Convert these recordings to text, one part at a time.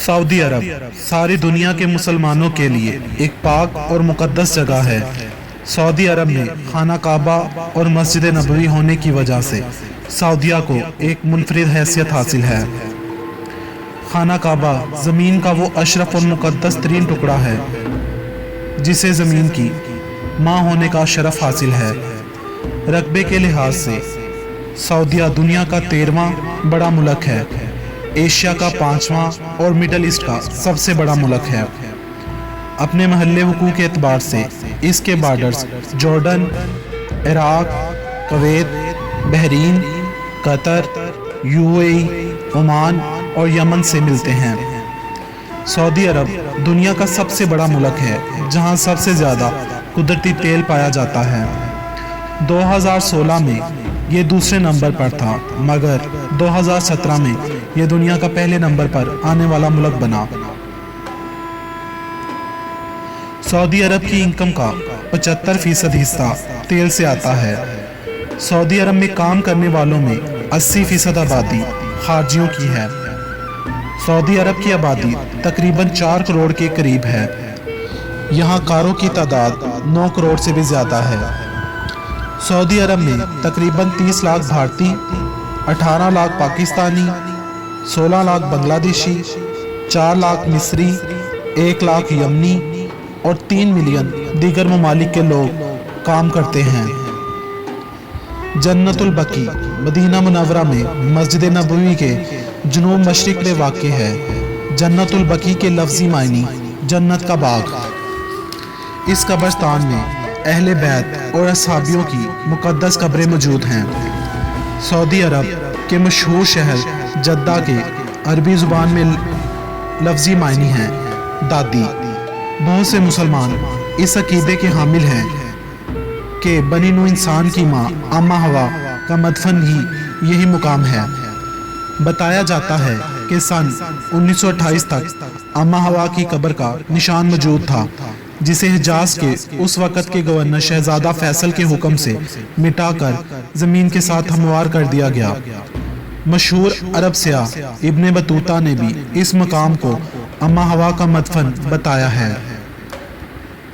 سعودی عرب ساری دنیا کے مسلمانوں کے لیے ایک پاک اور مقدس جگہ ہے۔ سعودی عرب میں خانہ کعبہ اور مسجد نبوی ہونے کی وجہ سے سعودیہ کو ایک منفرد حیثیت حاصل ہے۔ خانہ کعبہ زمین کا وہ اشرف اور مقدس ترین ٹکڑا ہے جسے زمین کی ماں ہونے کا شرف حاصل ہے۔ رقبے کے لحاظ سے سعودیہ دنیا کا 13واں بڑا ملک ہے، ایشیا کا 5واں اور مڈل ایسٹ کا سب سے بڑا ملک ہے۔ اپنے محلِ وقوع کے اعتبار سے اس کے borders Jordan, Iraq, Kuwait, Bahrain, Qatar, UAE، Oman اور یمن سے ملتے ہیں۔ سعودی عرب دنیا کا سب سے بڑا ملک ہے جہاں سب سے زیادہ قدرتی تیل پایا جاتا ہے۔ 2016 میں یہ دوسرے نمبر پر تھا، مگر 2017 میں یہ دنیا کا پہلے نمبر پر آنے والا ملک بنا۔ سعودی عرب کی انکم کا 75% حصہ تیل سے آتا ہے۔ سعودی عرب میں کام کرنے والوں میں 80% آبادی خارجیوں کی ہے۔ سعودی عرب کی آبادی تقریباً 4 کروڑ کے قریب ہے۔ یہاں کاروں کی تعداد 9 کروڑ سے بھی زیادہ ہے۔ سعودی عرب میں تقریباً 30 لاکھ بھارتی، 18 لاکھ پاکستانی، 16 لاکھ بنگلہ دیشی، 4 لاکھ مصری، 1 لاکھ یمنی اور 3 ملین دیگر ممالک کے لوگ کام کرتے ہیں۔ جنت البقیع مدینہ منورہ میں مسجد نبوی کے جنوب مشرق میں واقع ہے۔ جنت البقیع کے لفظی معنی جنت کا باغ۔ اس قبرستان میں اہل بیت اور اصحابیوں کی مقدس قبریں موجود ہیں۔ سعودی عرب کے مشہور شہر جدہ کے عربی زبان میں لفظی معنی ہیں دادی۔ بہت سے مسلمان اس عقیدے کے حامل ہیں کہ بنی نوح انسان کی ماں امہ ہوا کا مدفن ہی یہی مقام ہے۔ بتایا جاتا ہے کہ سن 1928 تک امہ ہوا کی قبر کا نشان موجود تھا، جسے حجاز کے اس وقت کے گورنر شہزادہ فیصل کے حکم سے مٹا کر زمین کے ساتھ ہموار کر دیا گیا۔ مشہور عرب سیاح ابن بطوطہ نے بھی اس مقام کو امہ ہوا کا مدفن بتایا ہے۔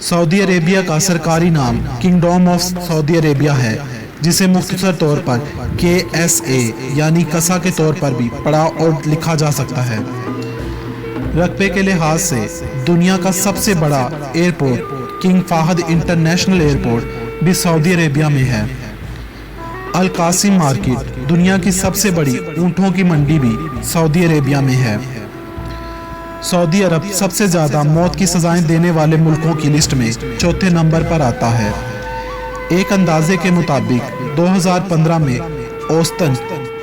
سعودی عربیہ کا سرکاری نام کنگڈم آف سعودی عربیہ ہے، جسے مختصر طور پر KSA یعنی کسا کے طور پر بھی پڑھا اور لکھا جا سکتا ہے۔ رقبے کے لحاظ سے دنیا کا سب سے بڑا airport King Fahd international airport بھی سعودی عربیہ میں ہے۔ القاسم مارکیٹ دنیا کی سب سے بڑی اونٹوں کی منڈی بھی سعودی عربیہ میں ہے۔ سعودی عرب سب سے زیادہ موت کی سزائیں دینے والے ملکوں کی لسٹ میں 4تھے نمبر پر آتا ہے۔ ایک اندازے کے مطابق 2015 میں اوسطاً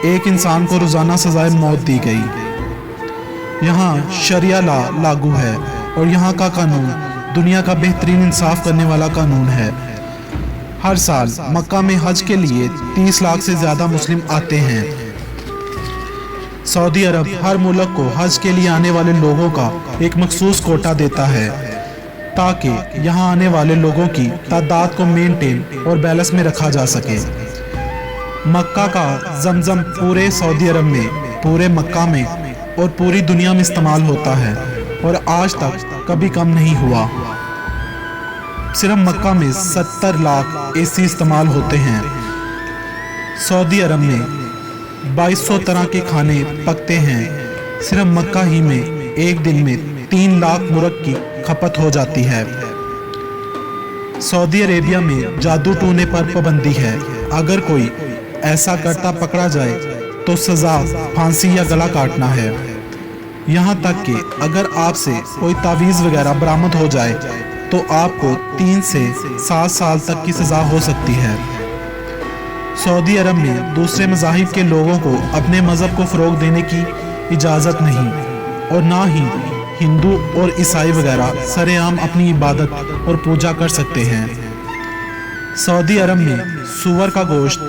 ایک انسان کو روزانہ سزائے موت دی گئی۔ یہاں شریعہ لا لاگو ہے اور یہاں کا قانون دنیا کا بہترین انصاف کرنے والا قانون ہے۔ ہر سال مکہ میں حج کے لیے 30 لاکھ سے زیادہ مسلم آتے ہیں۔ سعودی عرب ہر ملک کو حج کے لیے آنے والے لوگوں کا ایک مخصوص کوٹا دیتا ہے تاکہ یہاں آنے والے لوگوں کی تعداد کو مینٹین اور بیلنس میں رکھا جا سکے۔ مکہ کا زمزم پورے سعودی عرب میں، پورے مکہ میں اور پوری دنیا میں استعمال ہوتا ہے اور آج تک کبھی کم نہیں ہوا۔ صرف مکہ میں 70 لاکھ AC استعمال ہوتے ہیں۔ سعودی عرب میں 2200 طرح کے کھانے پکتے ہیں۔ صرف مکہ ہی میں ایک دن میں 3 لاکھ مرغ کی کھپت ہو جاتی ہے۔ سعودی عربیہ میں جادو ٹونے پر پابندی ہے۔ اگر کوئی ایسا کرتا پکڑا جائے تو سزا پھانسی یا گلا کاٹنا ہے۔ یہاں تک کہ اگر آپ سے کوئی تعویذ وغیرہ برآمد ہو جائے تو آپ کو 3 سے 7 سال تک کی سزا ہو سکتی ہے۔ سعودی عرب میں دوسرے مذاہب کے لوگوں کو اپنے مذہب کو فروغ دینے کی اجازت نہیں، اور نہ ہی ہندو اور عیسائی وغیرہ سر عام اپنی عبادت اور پوجا کر سکتے ہیں۔ سعودی عرب میں سور کا گوشت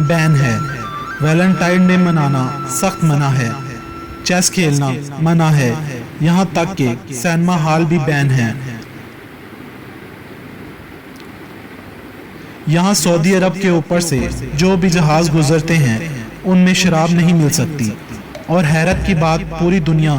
بین ہے۔ ویلنٹائن ڈے منانا سخت منع ہے۔ چیس کھیلنا منع ہے، یہاں تک کہ سینما ہال بھی بین ہیں۔ یہاں سعودی عرب کے اوپر سے جو بھی جہاز گزرتے ہیں ان میں شراب نہیں مل سکتی، اور حیرت کی بات پوری دنیا